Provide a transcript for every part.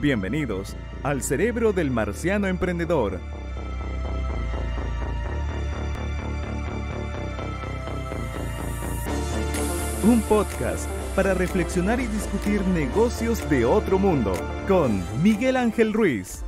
Bienvenidos al Cerebro del Marciano Emprendedor. Un podcast para reflexionar y discutir negocios de otro mundo con Miguel Ángel Ruiz.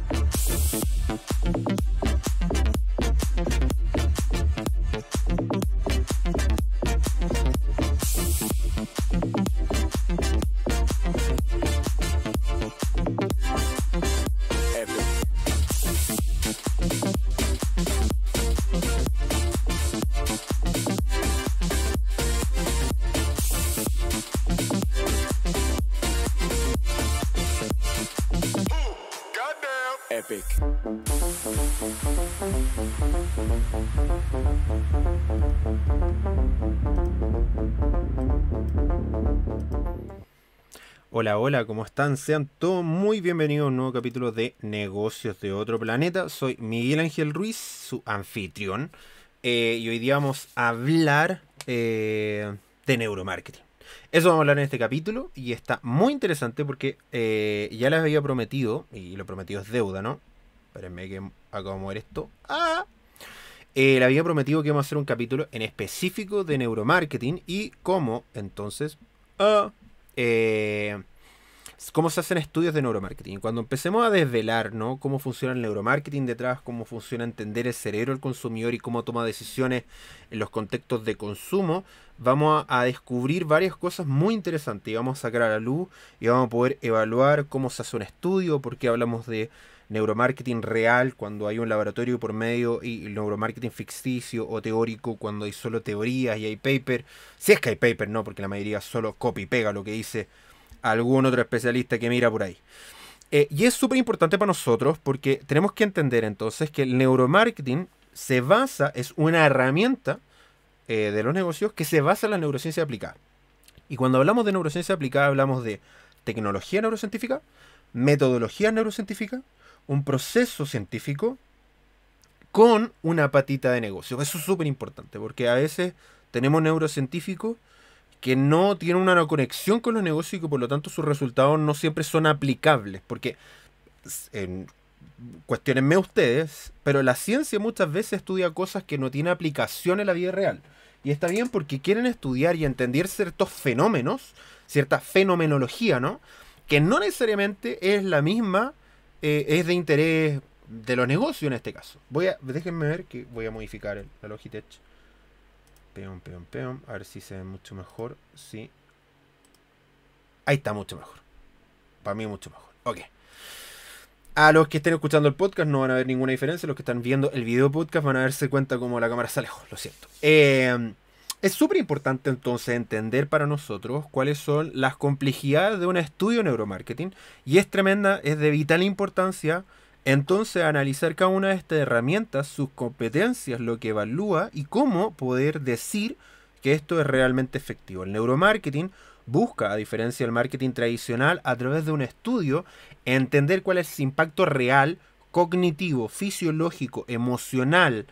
Epic. Hola, hola, ¿cómo están? Sean todos muy bienvenidos a un nuevo capítulo de Negocios de Otro Planeta. Soy Miguel Ángel Ruiz, su anfitrión. Y hoy día vamos a hablar de neuromarketing. Eso vamos a hablar en este capítulo y está muy interesante porque ya les había prometido, y lo prometido es deuda, ¿no? Espérenme que acabo de mover esto. Le había prometido que íbamos a hacer un capítulo en específico de neuromarketing y cómo, entonces, cómo se hacen estudios de neuromarketing. Cuando empecemos a desvelar, ¿no?, cómo funciona el neuromarketing detrás, cómo funciona entender el cerebro del consumidor y cómo toma decisiones en los contextos de consumo, vamos a descubrir varias cosas muy interesantes y vamos a sacar a la luz y vamos a poder evaluar cómo se hace un estudio, por qué hablamos de neuromarketing real cuando hay un laboratorio por medio y neuromarketing ficticio o teórico cuando hay solo teorías y hay paper. Si es que hay paper, no, porque la mayoría solo copia y pega lo que dice algún otro especialista que mira por ahí. Y es súper importante para nosotros porque tenemos que entender entonces que el neuromarketing es una herramienta de los negocios que se basa en la neurociencia aplicada. Y cuando hablamos de neurociencia aplicada hablamos de tecnología neurocientífica, metodología neurocientífica, un proceso científico con una patita de negocio. Eso es súper importante porque a veces tenemos neurocientíficos que no tienen una conexión con los negocios y que por lo tanto sus resultados no siempre son aplicables. Porque, cuestionenme ustedes, pero la ciencia muchas veces estudia cosas que no tienen aplicación en la vida real. Y está bien porque quieren estudiar y entender ciertos fenómenos, cierta fenomenología, ¿no?, que no necesariamente es la misma, es de interés de los negocios en este caso. Déjenme ver que voy a modificar la Logitech. Peón. A ver si se ve mucho mejor. Sí. Ahí está mucho mejor. Para mí mucho mejor. Ok. A los que estén escuchando el podcast no van a ver ninguna diferencia. Los que están viendo el video podcast van a darse cuenta como la cámara está lejos. Lo siento. Es súper importante entonces entender para nosotros cuáles son las complejidades de un estudio de neuromarketing. Y es de vital importancia entonces analizar cada una de estas herramientas, sus competencias, lo que evalúa y cómo poder decir que esto es realmente efectivo. El neuromarketing busca, a diferencia del marketing tradicional, a través de un estudio, entender cuál es el impacto real, cognitivo, fisiológico, emocional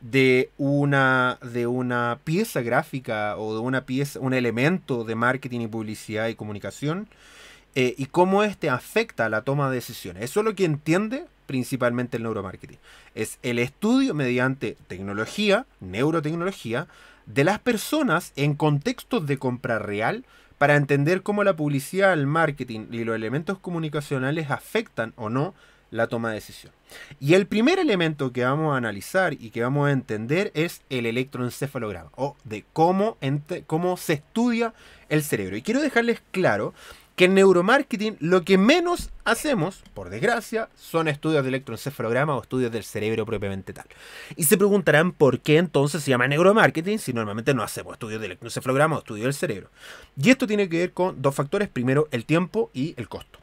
de una pieza gráfica o de un elemento de marketing y publicidad y comunicación, y cómo este afecta a la toma de decisiones. Eso es lo que entiende principalmente el neuromarketing. Es el estudio mediante tecnología, neurotecnología, de las personas en contextos de compra real para entender cómo la publicidad, el marketing y los elementos comunicacionales afectan o no la toma de decisión. Y el primer elemento que vamos a analizar y que vamos a entender es el electroencefalograma, o de cómo se estudia el cerebro. Y quiero dejarles claro que en neuromarketing lo que menos hacemos, por desgracia, son estudios de electroencefalograma o estudios del cerebro propiamente tal. Y se preguntarán por qué entonces se llama neuromarketing si normalmente no hacemos estudios de electroencefalograma o estudios del cerebro. Y esto tiene que ver con dos factores. Primero, el tiempo y el costo.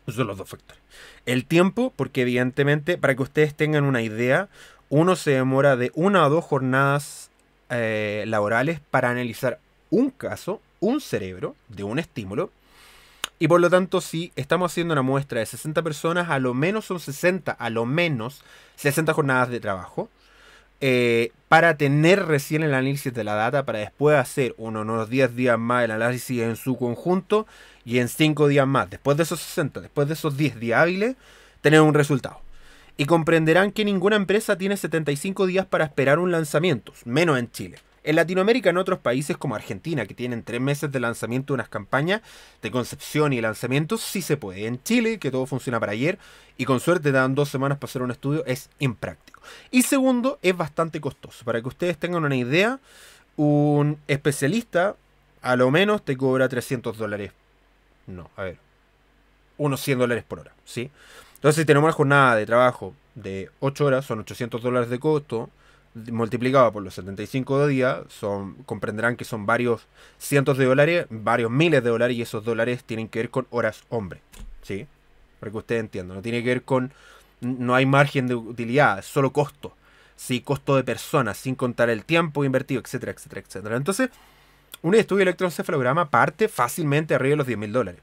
Esos son los dos factores. El tiempo, porque evidentemente, para que ustedes tengan una idea, uno se demora de 1 a 2 jornadas laborales para analizar un caso, un cerebro, de un estímulo. Y por lo tanto, si estamos haciendo una muestra de 60 personas, a lo menos son 60 jornadas de trabajo. para tener recién el análisis de la data, para después hacer unos 10 días más el análisis en su conjunto y en 5 días más, después de esos 60, después de esos 10 días hábiles, tener un resultado. Y comprenderán que ninguna empresa tiene 75 días para esperar un lanzamiento, menos en Chile. En Latinoamérica, en otros países como Argentina, que tienen 3 meses de lanzamiento de unas campañas de concepción y lanzamiento, sí se puede. En Chile, que todo funciona para ayer, y con suerte te dan 2 semanas para hacer un estudio, es impráctico. Y segundo, es bastante costoso. Para que ustedes tengan una idea, un especialista a lo menos te cobra $300. No, a ver, unos $100 por hora, ¿sí? Entonces, si tenemos una jornada de trabajo de 8 horas, son $800 de costo, multiplicado por los 75 días, comprenderán que son varios cientos de dólares, varios miles de dólares, y esos dólares tienen que ver con horas hombre, ¿sí? Para que ustedes entiendan, no tiene que ver con, no hay margen de utilidad, es solo costo, ¿sí? Costo de personas, sin contar el tiempo invertido, etcétera, etcétera, etcétera. Entonces, un estudio de electroencefalograma parte fácilmente arriba de los $10.000,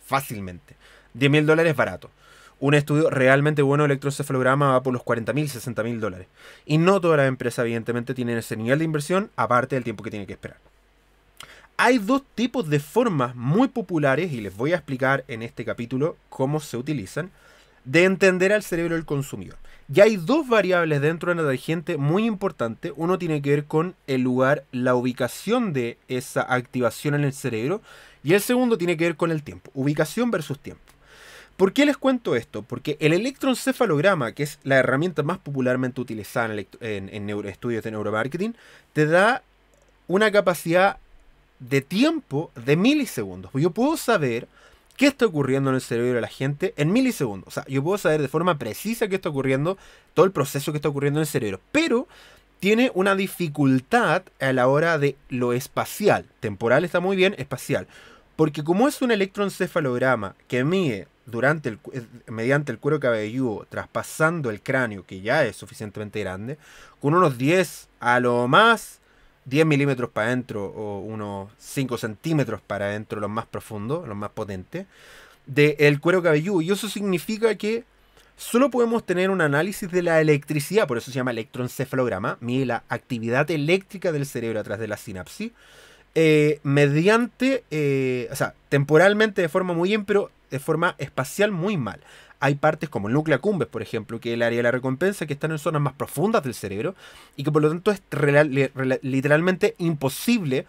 fácilmente. $10.000 es barato. Un estudio realmente bueno de electroencefalograma va por los $40.000, $60.000. Y no todas las empresas, evidentemente, tienen ese nivel de inversión, aparte del tiempo que tienen que esperar. Hay 2 tipos de formas muy populares, y les voy a explicar en este capítulo cómo se utilizan, de entender al cerebro del consumidor. Y hay 2 variables dentro de la tangente muy importantes. Uno tiene que ver con el lugar, la ubicación de esa activación en el cerebro. Y el segundo tiene que ver con el tiempo. Ubicación versus tiempo. ¿Por qué les cuento esto? Porque el electroencefalograma, que es la herramienta más popularmente utilizada en estudios de neuromarketing, te da una capacidad de tiempo de milisegundos. Yo puedo saber qué está ocurriendo en el cerebro de la gente en milisegundos. O sea, yo puedo saber de forma precisa qué está ocurriendo, todo el proceso que está ocurriendo en el cerebro. Pero tiene una dificultad a la hora de lo espacial. Temporal está muy bien, espacial. Porque como es un electroencefalograma que mide mediante el cuero cabelludo, traspasando el cráneo, que ya es suficientemente grande, con unos 10, a lo más 10 milímetros para adentro, o unos 5 centímetros para adentro, los más profundos, los más potentes, del cuero cabelludo. Y eso significa que solo podemos tener un análisis de la electricidad, por eso se llama electroencefalograma, mide la actividad eléctrica del cerebro a través de la sinapsis, mediante, o sea, temporalmente de forma muy bien, pero de forma espacial muy mal. Hay partes como el núcleo accumbens, por ejemplo, que es el área de la recompensa, que están en zonas más profundas del cerebro y que por lo tanto es literalmente imposible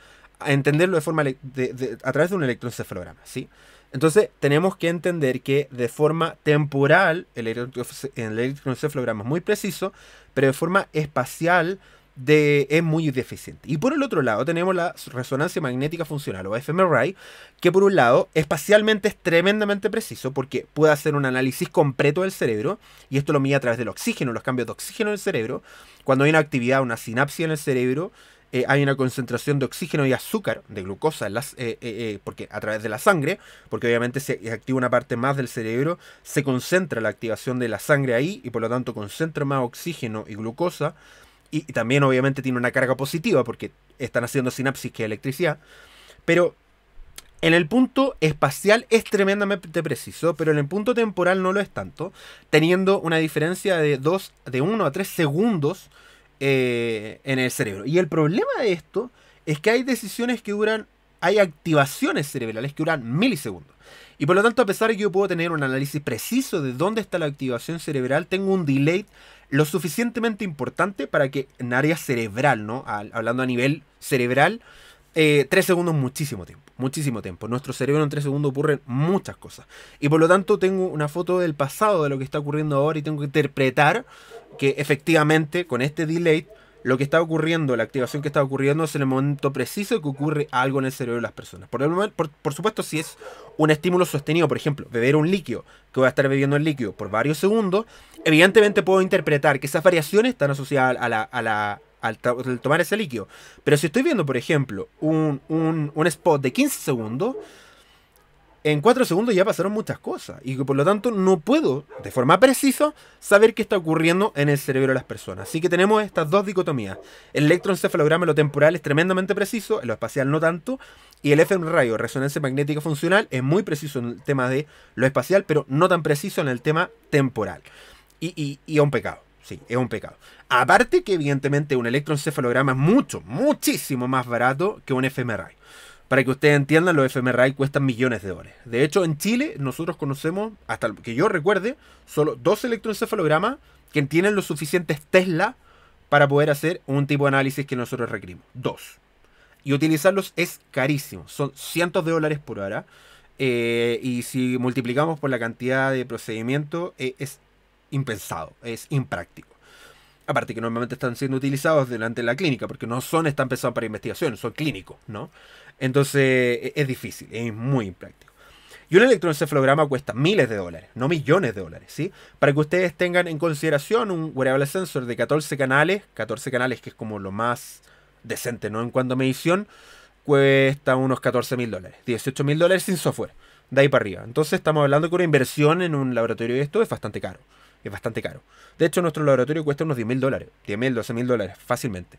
entenderlo de forma a través de un electroencefalograma, ¿sí? Entonces tenemos que entender que de forma temporal el electroencefalograma es muy preciso, pero de forma espacial es muy deficiente. Y por el otro lado tenemos la resonancia magnética funcional, o fMRI, que por un lado espacialmente es tremendamente preciso porque puede hacer un análisis completo del cerebro, y esto lo mide a través del oxígeno, los cambios de oxígeno en el cerebro. Cuando hay una actividad, una sinapsis en el cerebro, hay una concentración de oxígeno y azúcar, de glucosa, porque a través de la sangre, porque obviamente se activa una parte más del cerebro, se concentra la activación de la sangre ahí, y por lo tanto concentra más oxígeno y glucosa. Y también obviamente tiene una carga positiva porque están haciendo sinapsis que es electricidad. Pero en el punto espacial es tremendamente preciso, pero en el punto temporal no lo es tanto, teniendo una diferencia de 1 a 3 segundos en el cerebro. Y el problema de esto es que hay decisiones que hay activaciones cerebrales que duran milisegundos. Y por lo tanto, a pesar de que yo puedo tener un análisis preciso de dónde está la activación cerebral, tengo un delay lo suficientemente importante para que en área cerebral, ¿no? Hablando a nivel cerebral, 3 segundos es muchísimo tiempo. Muchísimo tiempo. En nuestro cerebro en 3 segundos ocurren muchas cosas. Y por lo tanto tengo una foto del pasado de lo que está ocurriendo ahora y tengo que interpretar que efectivamente con este delay lo que está ocurriendo, la activación que está ocurriendo es en el momento preciso que ocurre algo en el cerebro de las personas. Por supuesto, si es un estímulo sostenido, por ejemplo, beber un líquido, que voy a estar bebiendo el líquido por varios segundos, evidentemente puedo interpretar que esas variaciones están asociadas al tomar ese líquido. Pero si estoy viendo, por ejemplo, un spot de 15 segundos, en 4 segundos ya pasaron muchas cosas. Y que por lo tanto no puedo, de forma precisa, saber qué está ocurriendo en el cerebro de las personas. Así que tenemos estas 2 dicotomías. El electroencefalograma en lo temporal es tremendamente preciso, en lo espacial no tanto. Y el fMRI, o resonancia magnética funcional, es muy preciso en el tema de lo espacial, pero no tan preciso en el tema temporal. Y es un pecado. Sí, es un pecado. Aparte que evidentemente un electroencefalograma es muchísimo más barato que un fMRI. Para que ustedes entiendan, los fMRI cuestan millones de dólares. De hecho, en Chile nosotros conocemos, hasta que yo recuerde, solo 2 electroencefalogramas que tienen los suficientes Tesla para poder hacer un tipo de análisis que nosotros requerimos. 2. Y utilizarlos es carísimo. Son cientos de dólares por hora. Y si multiplicamos por la cantidad de procedimientos, es impensado, es impráctico. Aparte que normalmente están siendo utilizados delante de la clínica, porque no están pensados para investigación, son clínicos, ¿no? Entonces es difícil, es muy impráctico. Y un electroencefalograma cuesta miles de dólares, no millones de dólares, ¿sí? Para que ustedes tengan en consideración un wearable sensor de 14 canales que es como lo más decente, ¿no? En cuanto a medición, cuesta unos $14.000, $18.000 sin software, de ahí para arriba. Entonces estamos hablando que una inversión en un laboratorio de esto es bastante caro. Es bastante caro. De hecho, nuestro laboratorio cuesta unos $10.000, $10.000, $12.000 fácilmente.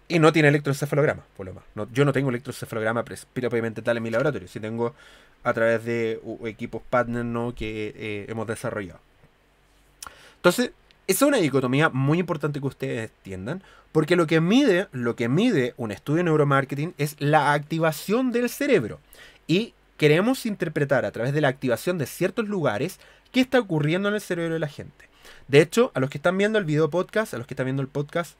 Y no tiene electroencefalograma, por lo más. Yo no tengo electroencefalograma propiamente tal en mi laboratorio. Sí tengo a través de equipos partner, ¿no?, que hemos desarrollado. Entonces, esa es una dicotomía muy importante que ustedes entiendan, porque lo que mide un estudio de neuromarketing es la activación del cerebro. Y queremos interpretar a través de la activación de ciertos lugares qué está ocurriendo en el cerebro de la gente. De hecho, a los que están viendo el video podcast,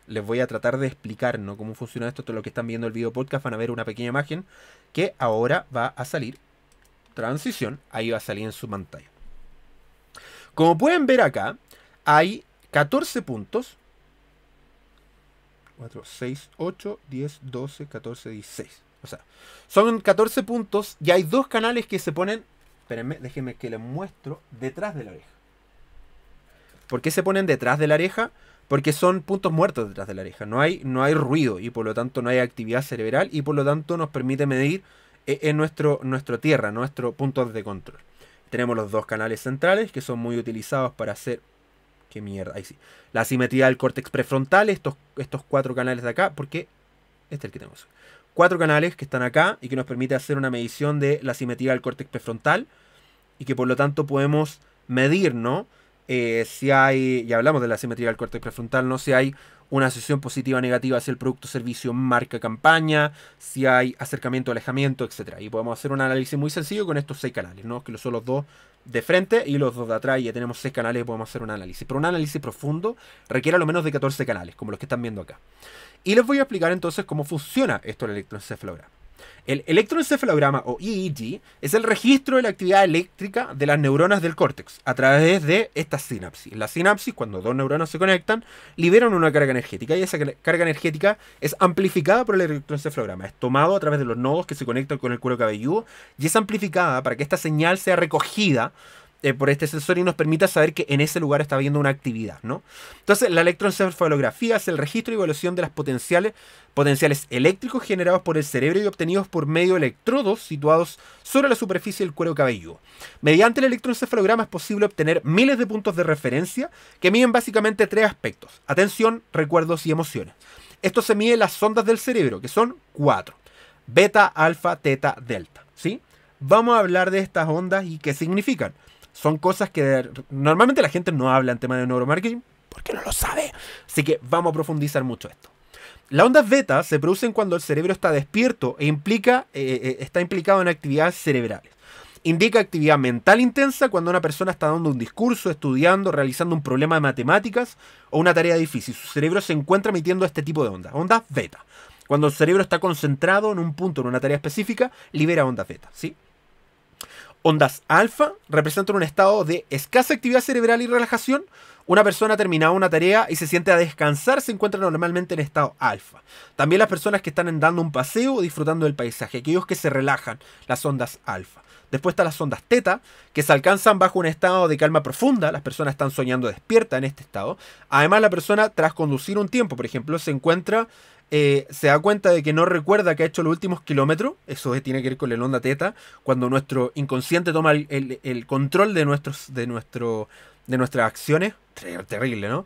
les voy a tratar de explicar, ¿no?, cómo funciona esto. Todos los que están viendo el video podcast van a ver una pequeña imagen que ahora va a salir. Transición, ahí va a salir en su pantalla. Como pueden ver acá, hay 14 puntos. 4, 6, 8, 10, 12, 14, 16. O sea, son 14 puntos y hay 2 canales que se ponen, espérenme, déjenme que les muestro, detrás de la oreja. ¿Por qué se ponen detrás de la oreja? Porque son puntos muertos detrás de la oreja. No hay ruido y por lo tanto no hay actividad cerebral y por lo tanto nos permite medir en nuestro tierra, nuestro punto de control. Tenemos los 2 canales centrales que son muy utilizados para hacer... ¿Qué mierda? Ahí sí. La simetría del córtex prefrontal, estos 4 canales de acá, porque este es el que tenemos. 4 canales que están acá y que nos permite hacer una medición de la simetría del córtex prefrontal y que por lo tanto podemos medir, ¿no? Si hay, ya hablamos de la simetría del córtex prefrontal, ¿no? Si hay una asociación positiva o negativa hacia el producto, servicio, marca, campaña, si hay acercamiento, alejamiento, etc. Y podemos hacer un análisis muy sencillo con estos 6 canales, ¿no? Que son los 2 de frente y los 2 de atrás, y ya tenemos 6 canales y podemos hacer un análisis. Pero un análisis profundo requiere a lo menos de 14 canales, como los que están viendo acá. Y les voy a explicar entonces cómo funciona esto del electroencefalograma. El electroencefalograma o EEG es el registro de la actividad eléctrica de las neuronas del córtex a través de esta sinapsis. La sinapsis, cuando 2 neuronas se conectan, liberan una carga energética y esa carga energética es amplificada por el electroencefalograma. Es tomado a través de los nodos que se conectan con el cuero cabelludo y es amplificada para que esta señal sea recogida por este sensor y nos permita saber que en ese lugar está habiendo una actividad, ¿no? Entonces, la electroencefalografía es el registro y evaluación de las potenciales eléctricos generados por el cerebro y obtenidos por medio de electrodos situados sobre la superficie del cuero cabelludo. Mediante el electroencefalograma es posible obtener miles de puntos de referencia que miden básicamente 3 aspectos: atención, recuerdos y emociones. Esto se mide en las ondas del cerebro, que son 4: beta, alfa, teta, delta, ¿sí? Vamos a hablar de estas ondas y qué significan. Son cosas que normalmente la gente no habla en tema de neuromarketing porque no lo sabe. Así que vamos a profundizar mucho esto. Las ondas beta se producen cuando el cerebro está despierto e está implicado en actividades cerebrales. Indica actividad mental intensa cuando una persona está dando un discurso, estudiando, realizando un problema de matemáticas o una tarea difícil. Su cerebro se encuentra emitiendo este tipo de ondas, ondas beta. Cuando el cerebro está concentrado en un punto, en una tarea específica, libera ondas beta, ¿sí? Ondas alfa representan un estado de escasa actividad cerebral y relajación. Una persona ha terminado una tarea y se siente a descansar, se encuentra normalmente en estado alfa. También las personas que están dando un paseo o disfrutando del paisaje, aquellos que se relajan, las ondas alfa. Después están las ondas teta, que se alcanzan bajo un estado de calma profunda. Las personas están soñando despierta en este estado. Además, la persona, tras conducir un tiempo, por ejemplo, se da cuenta de que no recuerda que ha hecho los últimos kilómetros. Eso tiene que ver con la onda teta, cuando nuestro inconsciente toma el control de nuestras acciones. Terrible, ¿no?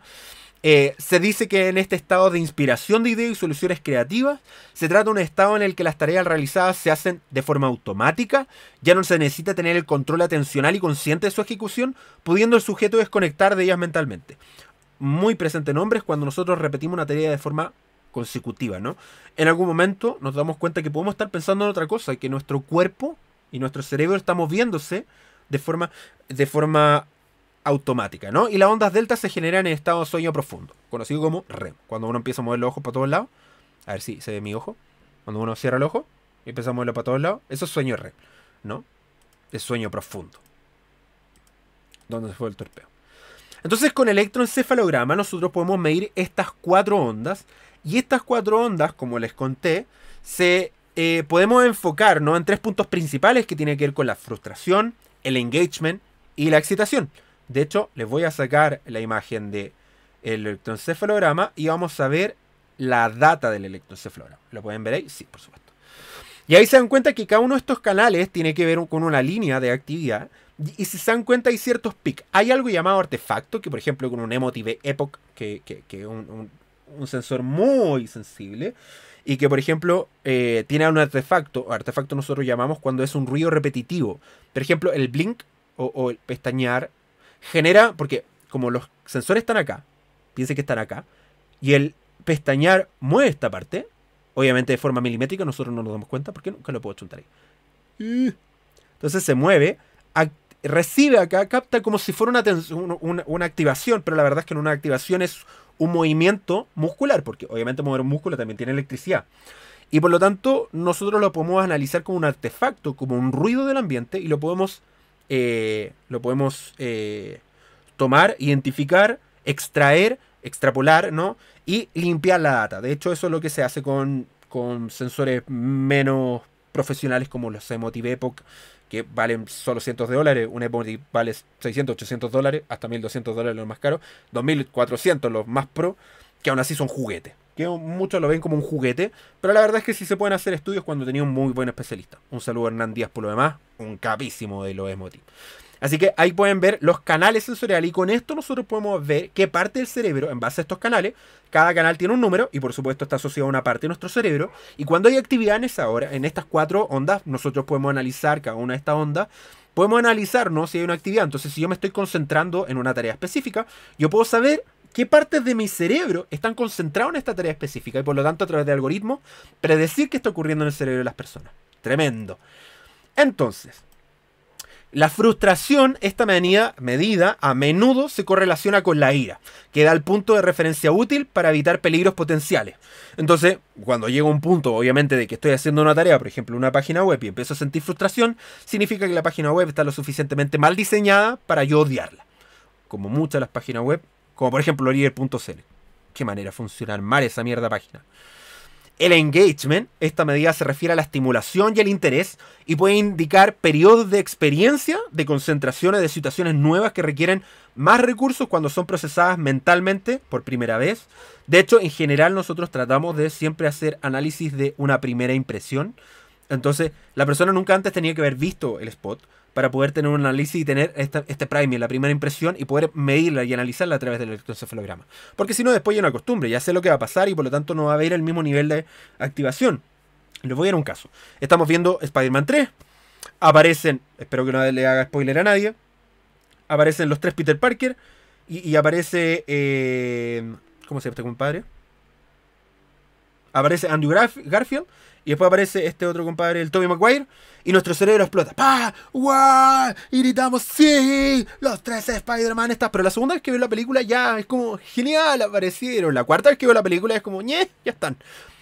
Se dice que en este estado de inspiración de ideas y soluciones creativas, se trata de un estado en el que las tareas realizadas se hacen de forma automática, ya no se necesita tener el control atencional y consciente de su ejecución, pudiendo el sujeto desconectar de ellas mentalmente. Muy presente en hombres cuando nosotros repetimos una tarea de forma consecutiva, ¿no? En algún momento nos damos cuenta que podemos estar pensando en otra cosa, que nuestro cuerpo y nuestro cerebro está moviéndose de forma automática, ¿no? Y las ondas delta se generan en estado de sueño profundo, conocido como REM. Cuando uno empieza a mover los ojos para todos lados, a ver si se ve mi ojo, cuando uno cierra el ojo y empieza a moverlo para todos lados, eso es sueño REM, ¿no? Es sueño profundo. ¿Dónde se fue el torpeo? Entonces con electroencefalograma nosotros podemos medir estas 4 ondas, y estas 4 ondas, como les conté, podemos enfocar, ¿no?, en 3 puntos principales que tienen que ver con la frustración, el engagement y la excitación. De hecho, les voy a sacar la imagen del electroencefalograma y vamos a ver la data del electroencefalograma. ¿Lo pueden ver ahí? Sí, por supuesto. Y ahí se dan cuenta que cada uno de estos canales tiene que ver con una línea de actividad. Y si se dan cuenta hay ciertos pics. Hay algo llamado artefacto, que por ejemplo con un Emotive Epoch, que es un sensor muy sensible, y que por ejemplo tiene un artefacto. Artefacto nosotros llamamos cuando es un ruido repetitivo. Por ejemplo, el blink o el pestañear genera, porque como los sensores están acá, piensen que están acá, y el pestañear mueve esta parte, obviamente de forma milimétrica, nosotros no nos damos cuenta, porque nunca lo puedo chuntar ahí. Entonces se mueve, recibe acá, capta como si fuera una activación, pero la verdad es que una activación es un movimiento muscular, porque obviamente mover un músculo también tiene electricidad. Y por lo tanto, nosotros lo podemos analizar como un artefacto, como un ruido del ambiente, y lo podemos tomar, identificar, extraer, extrapolar, ¿no? Y limpiar la data. De hecho, eso es lo que se hace con sensores menos profesionales como los Emotive Epoch, que valen solo cientos de dólares. Un Emotive vale 600, 800 dólares, hasta 1200 dólares los más caros, 2400 los más pro, que aún así son juguetes. Que muchos lo ven como un juguete, pero la verdad es que sí se pueden hacer estudios cuando tenía un muy buen especialista. Un saludo a Hernán Díaz por lo demás, un capísimo de los Emotive. Así que ahí pueden ver los canales sensoriales, y con esto nosotros podemos ver qué parte del cerebro, en base a estos canales, cada canal tiene un número y por supuesto está asociado a una parte de nuestro cerebro, y cuando hay actividad en estas 4 ondas, nosotros podemos analizar cada una de estas ondas, podemos analizar, ¿no?, si hay una actividad. Entonces, si yo me estoy concentrando en una tarea específica, yo puedo saber qué partes de mi cerebro están concentradas en esta tarea específica y por lo tanto a través de algoritmos predecir qué está ocurriendo en el cerebro de las personas. Tremendo. Entonces, la frustración, esta medida a menudo se correlaciona con la ira, que da el punto de referencia útil para evitar peligros potenciales. Entonces, cuando llega un punto, obviamente, de que estoy haciendo una tarea, por ejemplo, una página web, y empiezo a sentir frustración, significa que la página web está lo suficientemente mal diseñada para yo odiarla. Como muchas de las páginas web, como por ejemplo Orier.cl. Qué manera de funcionar mal esa mierda página. El engagement, esta medida se refiere a la estimulación y el interés y puede indicar periodos de experiencia, de concentraciones, de situaciones nuevas que requieren más recursos cuando son procesadas mentalmente por primera vez. De hecho, en general nosotros tratamos de siempre hacer análisis de una primera impresión. Entonces, la persona nunca antes tenía que haber visto el spot para poder tener un análisis y tener este priming, la primera impresión, y poder medirla y analizarla a través del electroencefalograma. Porque si no, después ya una costumbre, ya sé lo que va a pasar y por lo tanto no va a haber el mismo nivel de activación. Les voy a dar un caso. Estamos viendo Spider-Man 3. Aparecen, espero que no le haga spoiler a nadie, aparecen los 3 Peter Parker y aparece... ¿cómo se llama este compadre? Aparece Andrew Garfield. Y después aparece este otro compadre, el Tobey Maguire, y nuestro cerebro explota. ¡Pah! ¡Wow! Y gritamos, ¡sí! Los 3 Spider-Man están. Pero la segunda vez que veo la película ya es como, ¡genial! Aparecieron. La cuarta vez que veo la película es como, ¡ñe! Ya están.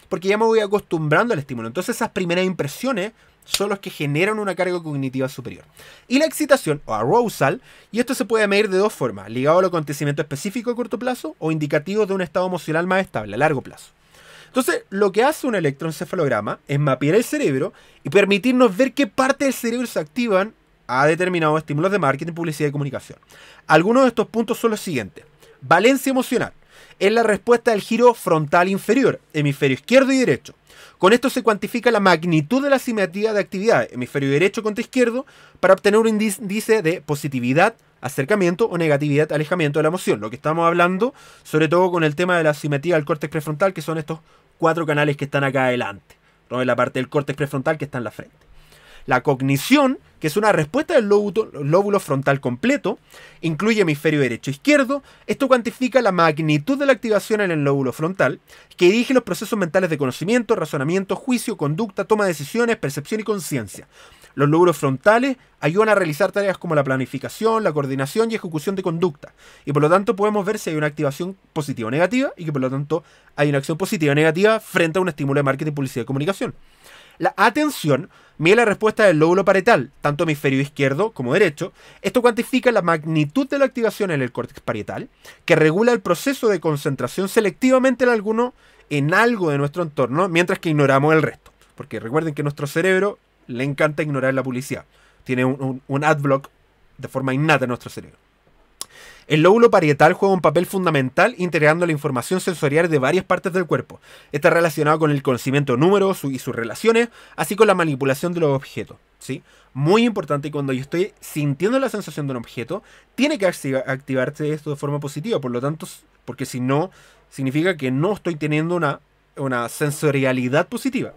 Porque ya me voy acostumbrando al estímulo. Entonces esas primeras impresiones son los que generan una carga cognitiva superior. Y la excitación, o arousal, y esto se puede medir de 2 formas. Ligado al acontecimiento específico a corto plazo o indicativo de un estado emocional más estable, a largo plazo. Entonces, lo que hace un electroencefalograma es mapear el cerebro y permitirnos ver qué parte del cerebro se activan a determinados estímulos de marketing, publicidad y comunicación. Algunos de estos puntos son los siguientes. Valencia emocional. es la respuesta del giro frontal inferior, hemisferio izquierdo y derecho. Con esto se cuantifica la magnitud de la simetría de actividad, hemisferio derecho contra izquierdo, para obtener un índice de positividad, acercamiento o negatividad, alejamiento de la emoción. Lo que estamos hablando, sobre todo con el tema de la simetría del córtex prefrontal, que son estos 4 canales que están acá adelante, ¿no? En la parte del córtex prefrontal que está en la frente. La cognición, que es una respuesta del lóbulo frontal completo, incluye hemisferio derecho e izquierdo. Esto cuantifica la magnitud de la activación en el lóbulo frontal, que dirige los procesos mentales de conocimiento, razonamiento, juicio, conducta, toma de decisiones, percepción y conciencia. Los lóbulos frontales ayudan a realizar tareas como la planificación, la coordinación y ejecución de conducta. Y por lo tanto podemos ver si hay una activación positiva o negativa, y que por lo tanto hay una acción positiva o negativa frente a un estímulo de marketing, publicidad y comunicación. La atención mide la respuesta del lóbulo parietal, tanto hemisferio izquierdo como derecho. Esto cuantifica la magnitud de la activación en el córtex parietal, que regula el proceso de concentración selectivamente en algo de nuestro entorno, mientras que ignoramos el resto. Porque recuerden que a nuestro cerebro le encanta ignorar la publicidad. Tiene un adblock de forma innata en nuestro cerebro. El lóbulo parietal juega un papel fundamental integrando la información sensorial de varias partes del cuerpo. Está relacionado con el conocimiento de números y sus relaciones, así con la manipulación de los objetos, ¿sí? Muy importante, cuando yo estoy sintiendo la sensación de un objeto, tiene que activarse esto de forma positiva, por lo tanto, porque si no, significa que no estoy teniendo una sensorialidad positiva.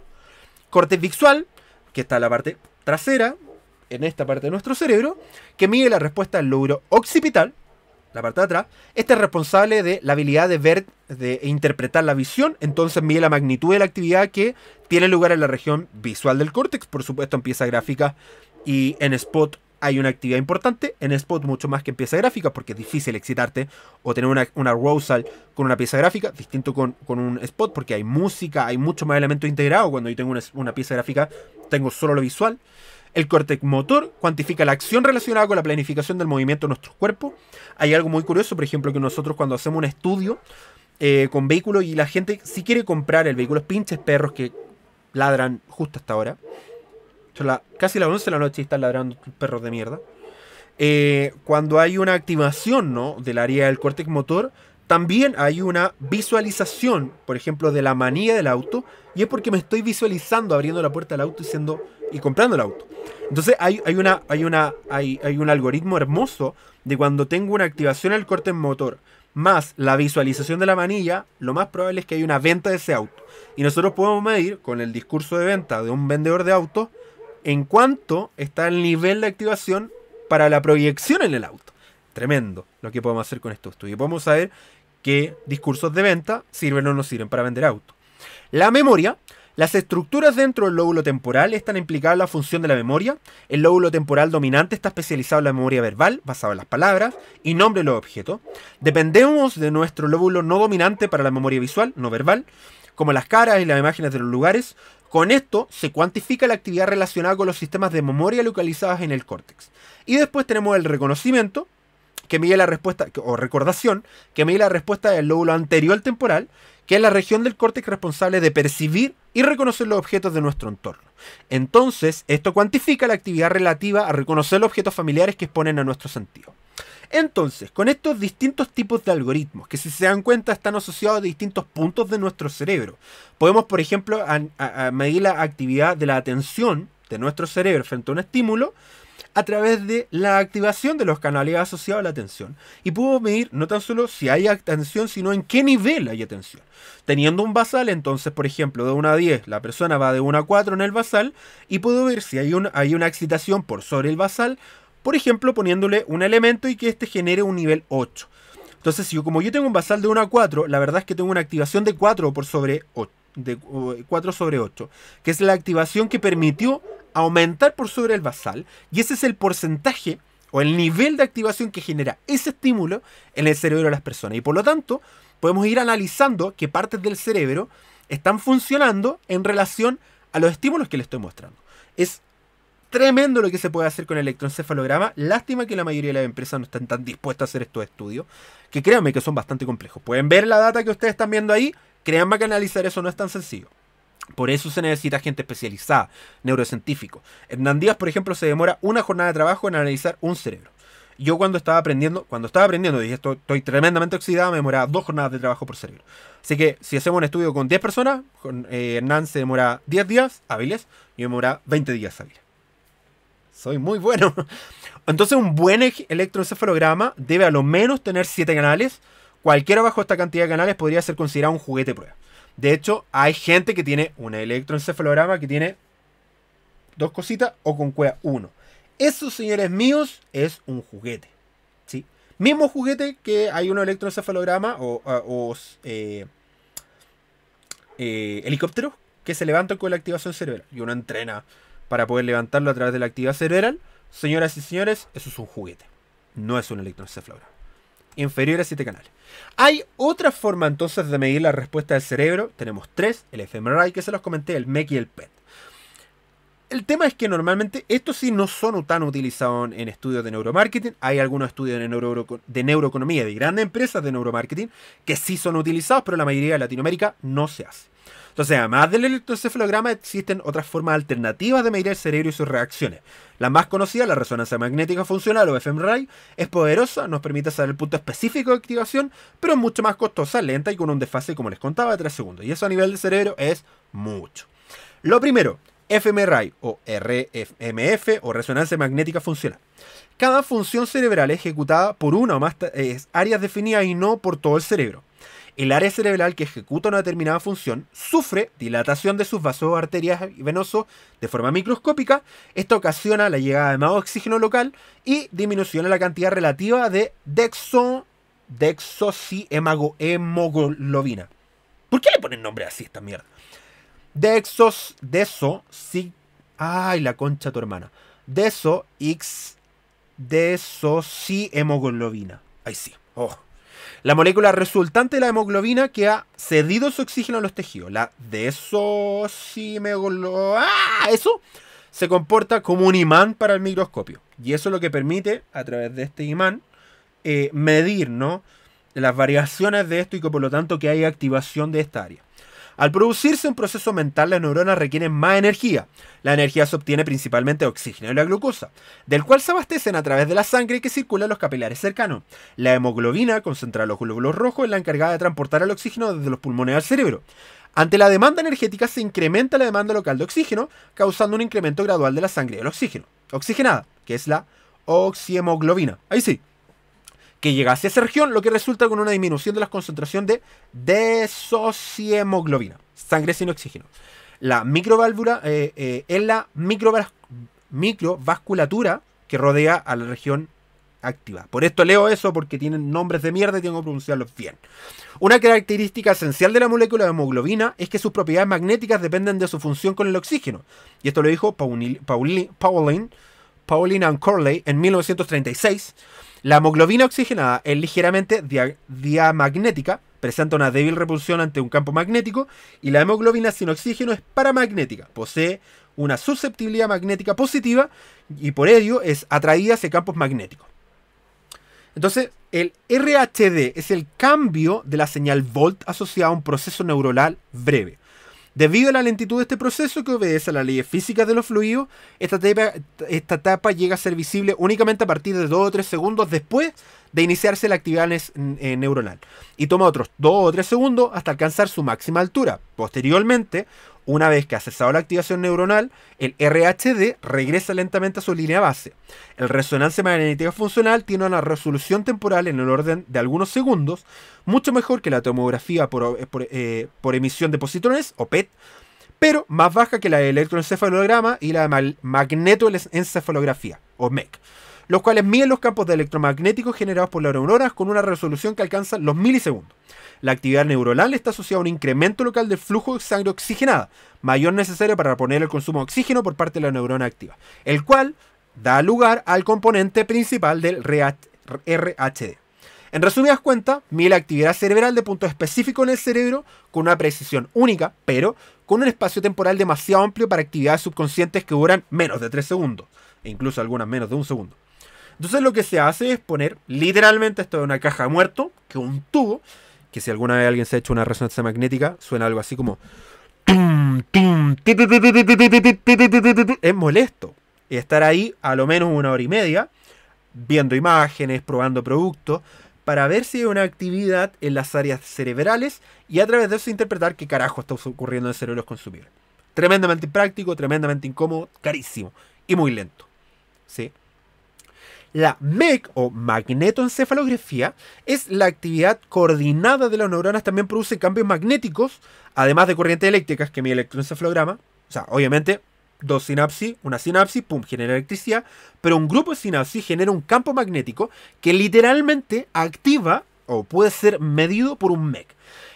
Córtex visual, que está en la parte trasera, en esta parte de nuestro cerebro, que mide la respuesta del lóbulo occipital, la parte de atrás. Este es responsable de la habilidad de ver, de interpretar la visión. Entonces mide la magnitud de la actividad que tiene lugar en la región visual del córtex. Por supuesto en pieza gráfica y en spot hay una actividad importante. En spot mucho más que en pieza gráfica, porque es difícil excitarte o tener una arousal con una pieza gráfica, distinto con un spot, porque hay música, hay mucho más elementos integrados. Cuando yo tengo una pieza gráfica tengo solo lo visual. El córtex motor cuantifica la acción relacionada con la planificación del movimiento de nuestros cuerpos. Hay algo muy curioso, por ejemplo, que nosotros cuando hacemos un estudio con vehículos y la gente si quiere comprar el vehículo, pinches perros que ladran justo hasta ahora. Son casi las 11 de la noche y están ladrando perros de mierda. Cuando hay una activación, ¿no?, del área del córtex motor, también hay una visualización, por ejemplo, de la manilla del auto, y es porque me estoy visualizando abriendo la puerta del auto y comprando el auto. Entonces hay un algoritmo hermoso de cuando tengo una activación del córtex motor más la visualización de la manilla, lo más probable es que haya una venta de ese auto. Y nosotros podemos medir con el discurso de venta de un vendedor de autos en cuánto está el nivel de activación para la proyección en el auto. Tremendo lo que podemos hacer con estos estudios. Podemos saber qué discursos de venta sirven o no sirven para vender autos. La memoria. Las estructuras dentro del lóbulo temporal están implicadas en la función de la memoria. El lóbulo temporal dominante está especializado en la memoria verbal, basado en las palabras y nombre de los objetos. Dependemos de nuestro lóbulo no dominante para la memoria visual, no verbal, como las caras y las imágenes de los lugares. Con esto se cuantifica la actividad relacionada con los sistemas de memoria localizados en el córtex. Y después tenemos el reconocimiento, que mide la respuesta, o recordación, que mide la respuesta del lóbulo anterior temporal, que es la región del córtex responsable de percibir y reconocer los objetos de nuestro entorno. Entonces, esto cuantifica la actividad relativa a reconocer los objetos familiares que exponen a nuestro sentido. Entonces, con estos distintos tipos de algoritmos, que si se dan cuenta están asociados a distintos puntos de nuestro cerebro, podemos, por ejemplo, a medir la actividad de la atención de nuestro cerebro frente a un estímulo, a través de la activación de los canales asociados a la atención. Y puedo medir no tan solo si hay atención, sino en qué nivel hay atención. Teniendo un basal, entonces, por ejemplo, de 1 a 10, la persona va de 1 a 4 en el basal, y puedo ver si hay una excitación por sobre el basal, por ejemplo, poniéndole un elemento y que este genere un nivel 8. Entonces, como yo tengo un basal de 1 a 4, la verdad es que tengo una activación de 4 por sobre 8, de 4 sobre 8, que es la activación que permitió aumentar por sobre el basal, y ese es el porcentaje o el nivel de activación que genera ese estímulo en el cerebro de las personas. Y por lo tanto, podemos ir analizando qué partes del cerebro están funcionando en relación a los estímulos que le estoy mostrando. Es tremendo lo que se puede hacer con el electroencefalograma. Lástima que la mayoría de las empresas no están tan dispuestas a hacer estos estudios, que créanme que son bastante complejos. Pueden ver la data que ustedes están viendo ahí, créanme que analizar eso no es tan sencillo. Por eso se necesita gente especializada, neurocientífico. Hernán Díaz, por ejemplo, se demora una jornada de trabajo en analizar un cerebro. Yo cuando estaba aprendiendo, dije, estoy tremendamente oxidado, me demoraba 2 jornadas de trabajo por cerebro. Así que si hacemos un estudio con 10 personas, Hernán se demora 10 días hábiles y yo me demora 20 días hábiles. Soy muy bueno. Entonces un buen electroencefalograma debe a lo menos tener 7 canales. Cualquiera bajo esta cantidad de canales podría ser considerado un juguete prueba. De hecho, hay gente que tiene un electroencefalograma que tiene 2 cositas o con cueva 1. Eso, señores míos, es un juguete. ¿Sí? Mismo juguete que hay un electroencefalograma o helicópteros que se levantan con la activación cerebral. Y uno entrena para poder levantarlo a través de la actividad cerebral. Señoras y señores, eso es un juguete. No es un electroencefalograma. Inferior a 7 canales. Hay otra forma entonces de medir la respuesta del cerebro. Tenemos 3. El fMRI, que se los comenté, el MEC y el PET. El tema es que normalmente estos sí no son tan utilizados en estudios de neuromarketing. Hay algunos estudios de neuroeconomía de grandes empresas de neuromarketing que sí son utilizados, pero la mayoría de Latinoamérica no se hace. Entonces, además del electroencefalograma, existen otras formas alternativas de medir el cerebro y sus reacciones. La más conocida, la resonancia magnética funcional o fMRI, es poderosa, nos permite saber el punto específico de activación, pero es mucho más costosa, lenta y con un desfase, como les contaba, de 3 segundos. Y eso a nivel de cerebro es mucho. Lo primero, fMRI o RMF o resonancia magnética funcional. Cada función cerebral es ejecutada por una o más áreas definidas y no por todo el cerebro. El área cerebral que ejecuta una determinada función sufre dilatación de sus vasos, arterias y venosos de forma microscópica. Esto ocasiona la llegada de más oxígeno local y disminución en la cantidad relativa de desoxihemoglobina. ¿Por qué le ponen nombre así a esta mierda? Ay, la concha de tu hermana. Desoxihemoglobina. Ahí sí. Oh. La molécula resultante de la hemoglobina que ha cedido su oxígeno a los tejidos. La desoxihemoglobina. Eso se comporta como un imán para el microscopio. Y eso es lo que permite, a través de este imán, medir, ¿no?, las variaciones de esto y que por lo tanto que haya activación de esta área. Al producirse un proceso mental, las neuronas requieren más energía. La energía se obtiene principalmente de oxígeno y la glucosa, del cual se abastecen a través de la sangre que circula en los capilares cercanos. La hemoglobina, concentrada en los glóbulos rojos, es la encargada de transportar el oxígeno desde los pulmones al cerebro. Ante la demanda energética se incrementa la demanda local de oxígeno, causando un incremento gradual de la sangre del oxígeno oxigenada, que es la oxihemoglobina. Ahí sí. Que llega hacia esa región, lo que resulta con una disminución de la concentración de desoxihemoglobina, sangre sin oxígeno. La microválvula es la microvasculatura que rodea a la región activa. Por esto leo eso, porque tienen nombres de mierda y tengo que pronunciarlos bien. Una característica esencial de la molécula de hemoglobina es que sus propiedades magnéticas dependen de su función con el oxígeno. Y esto lo dijo Pauline and Corley en 1936. La hemoglobina oxigenada es ligeramente diamagnética, presenta una débil repulsión ante un campo magnético, y la hemoglobina sin oxígeno es paramagnética, posee una susceptibilidad magnética positiva y por ello es atraída hacia campos magnéticos. Entonces, el RHD es el cambio de la señal Volt asociada a un proceso neuronal breve. Debido a la lentitud de este proceso, que obedece a las leyes físicas de los fluidos, esta etapa llega a ser visible únicamente a partir de 2 o 3 segundos después de iniciarse la actividad neuronal. Y toma otros 2 o 3 segundos hasta alcanzar su máxima altura. Posteriormente, una vez que ha cesado la activación neuronal, el RHD regresa lentamente a su línea base. El resonancia magnética funcional tiene una resolución temporal en el orden de algunos segundos, mucho mejor que la tomografía por emisión de positrones, o PET, pero más baja que la de electroencefalograma y la de magnetoencefalografía, o MEC, los cuales miden los campos electromagnéticos generados por las neuronas con una resolución que alcanza los milisegundos. La actividad neuronal está asociada a un incremento local del flujo de sangre oxigenada, mayor necesario para reponer el consumo de oxígeno por parte de la neurona activa, el cual da lugar al componente principal del RHD. En resumidas cuentas, mide la actividad cerebral de puntos específicos en el cerebro con una precisión única, pero con un espacio temporal demasiado amplio para actividades subconscientes que duran menos de 3 segundos, e incluso algunas menos de 1 segundo. Entonces lo que se hace es poner literalmente esto en una caja de muerto, que un tubo, que si alguna vez alguien se ha hecho una resonancia magnética, suena algo así como... Es molesto. Y estar ahí a lo menos 1 hora y media, viendo imágenes, probando productos, para ver si hay una actividad en las áreas cerebrales y a través de eso interpretar qué carajo está ocurriendo en el cerebro de los consumidores. Tremendamente impráctico, tremendamente incómodo, carísimo y muy lento. ¿Sí? La MEC o magnetoencefalografía es la actividad coordinada de las neuronas, también produce cambios magnéticos, además de corrientes eléctricas que mide el electroencefalograma. O sea, obviamente, dos sinapsis, una sinapsis, pum, genera electricidad, pero un grupo de sinapsis genera un campo magnético que literalmente activa o puede ser medido por un MEC.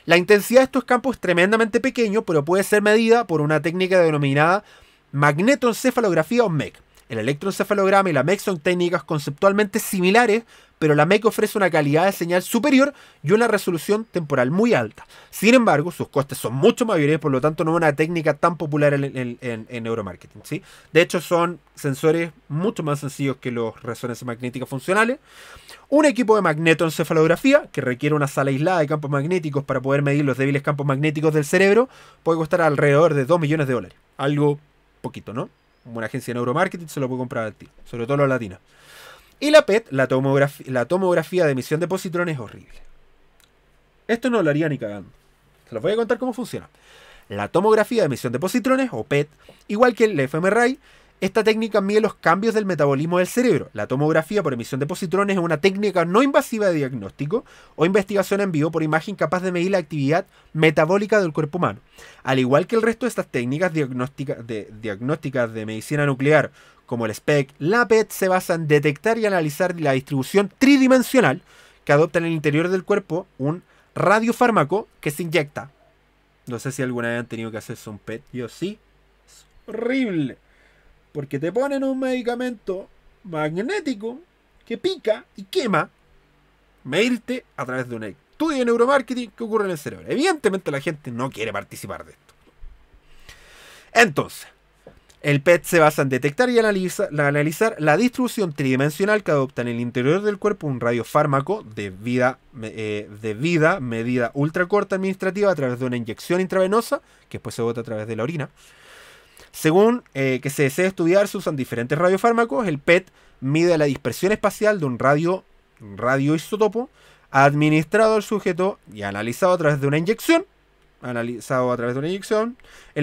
La intensidad de estos campos es tremendamente pequeño, pero puede ser medida por una técnica denominada magnetoencefalografía o MEC. El electroencefalograma y la MEC son técnicas conceptualmente similares, pero la MEC ofrece una calidad de señal superior y una resolución temporal muy alta. Sin embargo, sus costes son mucho mayores, por lo tanto no es una técnica tan popular en neuromarketing, ¿sí? De hecho, son sensores mucho más sencillos que los resonancias magnéticas funcionales. Un equipo de magnetoencefalografía, que requiere una sala aislada de campos magnéticos para poder medir los débiles campos magnéticos del cerebro, puede costar alrededor de $2 millones. Algo poquito, ¿no? Una agencia de neuromarketing se lo puede comprar al tiro, sobre todo los latinos. Y la PET, la tomografía de emisión de positrones, es horrible. Esto no lo haría ni cagando. Se los voy a contar cómo funciona. La tomografía de emisión de positrones, o PET, igual que el fMRI, esta técnica mide los cambios del metabolismo del cerebro. La tomografía por emisión de positrones es una técnica no invasiva de diagnóstico o investigación en vivo por imagen capaz de medir la actividad metabólica del cuerpo humano. Al igual que el resto de estas técnicas diagnósticas de medicina nuclear, como el SPECT, la PET se basa en detectar y analizar la distribución tridimensional que adopta en el interior del cuerpo un radiofármaco que se inyecta. No sé si alguna vez han tenido que hacerse un PET. Yo sí. Es horrible. Porque te ponen un medicamento magnético que pica y quema. Medirte a través de un estudio de neuromarketing que ocurre en el cerebro. Evidentemente la gente no quiere participar de esto. Entonces, el PET se basa en detectar y analizar la distribución tridimensional que adopta en el interior del cuerpo un radiofármaco de vida medida ultracorta administrativa a través de una inyección intravenosa que después se bota a través de la orina. Según que se desee estudiar, se usan diferentes radiofármacos. El PET mide la dispersión espacial de un radioisótopo administrado al sujeto y analizado a través de una inyección. En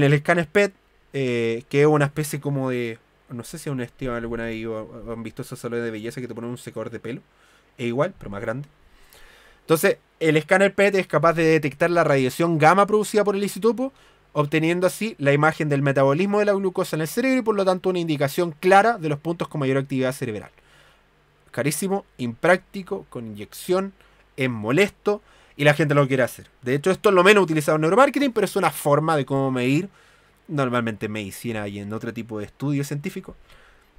el escáner PET, que es una especie como de... No sé si aún alguna vez han visto esos salones de belleza que te ponen un secador de pelo. Es igual, pero más grande. Entonces, el escáner PET es capaz de detectar la radiación gamma producida por el isótopo, obteniendo así la imagen del metabolismo de la glucosa en el cerebro y por lo tanto una indicación clara de los puntos con mayor actividad cerebral. Carísimo, impráctico, con inyección, es molesto y la gente lo quiere hacer. De hecho, esto es lo menos utilizado en neuromarketing, pero es una forma de cómo medir, normalmente en medicina y en otro tipo de estudios científicos,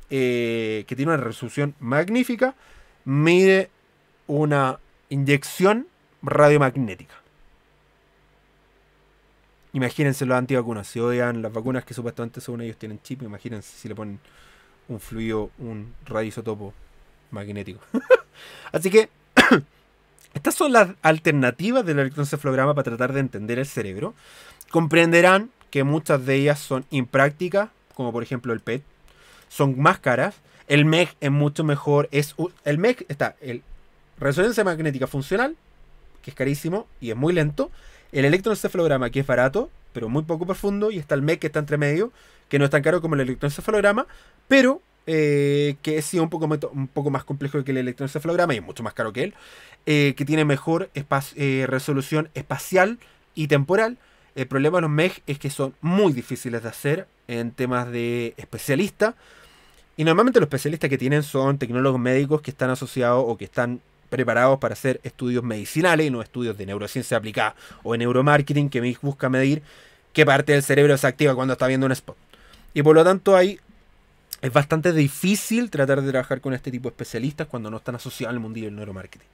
que tiene una resolución magnífica, mide una inyección radiomagnética. Imagínense los antivacunas. Si odian las vacunas que supuestamente según ellos tienen chip, imagínense si le ponen un fluido, un radioisótopo magnético. Así que estas son las alternativas del electroencefalograma para tratar de entender el cerebro. Comprenderán que muchas de ellas son imprácticas, como por ejemplo el PET. Son más caras. El MEC es mucho mejor. El MEC está el resonancia magnética funcional, que es carísimo y es muy lento. El electroencefalograma, que es barato, pero muy poco profundo. Y está el MEC, que está entre medio, que no es tan caro como el electroencefalograma, pero que es sí, un poco más complejo que el electroencefalograma y es mucho más caro que él. Que tiene mejor resolución espacial y temporal. El problema de los MEC es que son muy difíciles de hacer en temas de especialista. Y normalmente los especialistas que tienen son tecnólogos médicos que están asociados o que están preparados para hacer estudios medicinales y no estudios de neurociencia aplicada o de neuromarketing que busca medir qué parte del cerebro se activa cuando está viendo un spot. Y por lo tanto ahí es bastante difícil tratar de trabajar con este tipo de especialistas cuando no están asociados al mundillo del neuromarketing.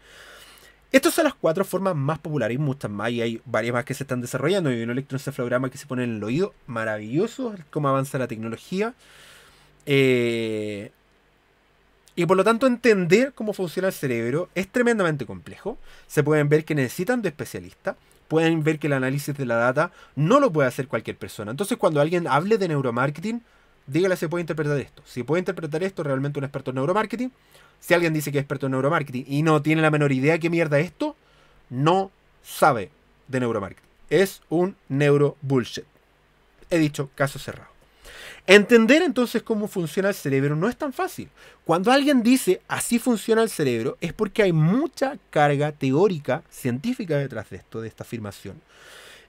Estas son las 4 formas más populares y muchas más, y hay varias más que se están desarrollando. Hay un electroencefalograma que se pone en el oído, maravilloso cómo avanza la tecnología. Y por lo tanto entender cómo funciona el cerebro es tremendamente complejo. Se pueden ver que necesitan de especialistas. Pueden ver que el análisis de la data no lo puede hacer cualquier persona. Entonces cuando alguien hable de neuromarketing, dígale si puede interpretar esto. Si puede interpretar esto, realmente un experto en neuromarketing. Si alguien dice que es experto en neuromarketing y no tiene la menor idea qué mierda es esto, no sabe de neuromarketing. Es un neuro bullshit. He dicho, caso cerrado. Entender entonces cómo funciona el cerebro no es tan fácil. Cuando alguien dice así funciona el cerebro, es porque hay mucha carga teórica, científica detrás de esto, de esta afirmación.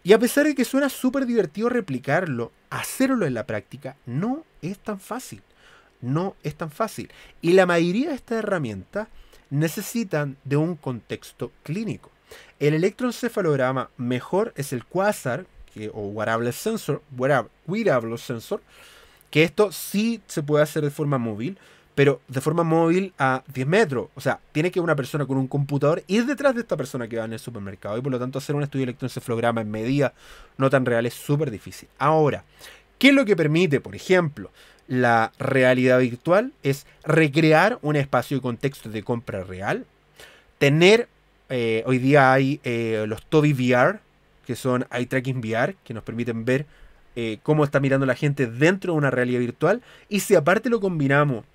Y a pesar de que suena súper divertido replicarlo, hacerlo en la práctica no es tan fácil. No es tan fácil. Y la mayoría de estas herramientas necesitan de un contexto clínico. El electroencefalograma mejor es el Quasar, o Wearable Sensor, que esto sí se puede hacer de forma móvil, pero de forma móvil a 10 metros. O sea, tiene que una persona con un computador ir detrás de esta persona que va en el supermercado. Y por lo tanto hacer un estudio de electroencefalograma en medidas no tan reales es súper difícil. Ahora, ¿qué es lo que permite, por ejemplo, la realidad virtual? Es recrear un espacio y contexto de compra real. Tener, hoy día hay los Tobii VR, que son eye tracking VR, que nos permiten ver cómo está mirando la gente dentro de una realidad virtual. Y si aparte lo combinamos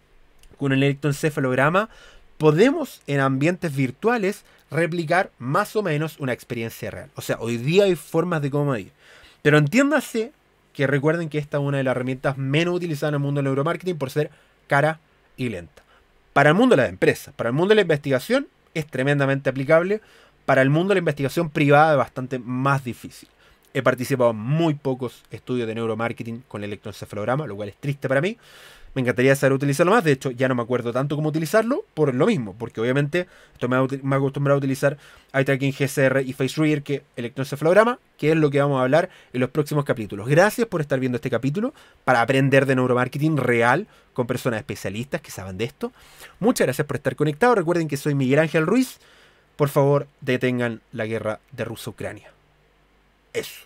con el electroencefalograma, podemos en ambientes virtuales replicar más o menos una experiencia real. O sea, hoy día hay formas de cómo ir. Pero entiéndase que recuerden que esta es una de las herramientas menos utilizadas en el mundo del neuromarketing por ser cara y lenta. Para el mundo de las empresas, para el mundo de la investigación es tremendamente aplicable. Para el mundo de la investigación privada es bastante más difícil. He participado en muy pocos estudios de neuromarketing con el electroencefalograma, lo cual es triste para mí. Me encantaría saber utilizarlo más. De hecho, ya no me acuerdo tanto cómo utilizarlo por lo mismo. Porque obviamente estoy más acostumbrado a utilizar eye tracking, GCR y face reader que electroencefalograma, que es lo que vamos a hablar en los próximos capítulos. Gracias por estar viendo este capítulo para aprender de neuromarketing real con personas especialistas que saben de esto. Muchas gracias por estar conectados. Recuerden que soy Miguel Ángel Ruiz. Por favor, detengan la guerra de Rusia-Ucrania. Eso.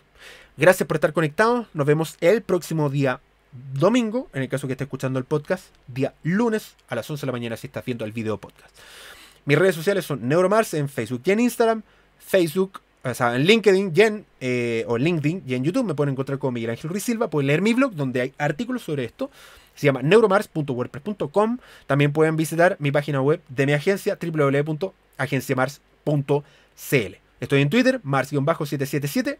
Gracias por estar conectados. Nos vemos el próximo día domingo, en el caso que esté escuchando el podcast, día lunes a las 11 de la mañana si estás viendo el video podcast. Mis redes sociales son Neuromars en Facebook y en Instagram, en LinkedIn o LinkedIn y en YouTube me pueden encontrar como Miguel Ángel Ruiz Silva. Pueden leer mi blog donde hay artículos sobre esto. Se llama neuromars.wordpress.com. También pueden visitar mi página web de mi agencia www.agenciamars.cl. Estoy en Twitter, mars-777,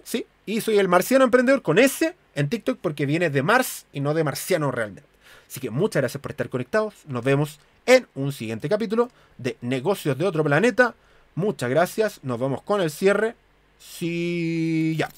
sí, y soy el marciano emprendedor con S en TikTok porque viene de Mars y no de marciano realmente. Así que muchas gracias por estar conectados. Nos vemos en un siguiente capítulo de Negocios de Otro Planeta. Muchas gracias. Nos vamos con el cierre. Sí, ya.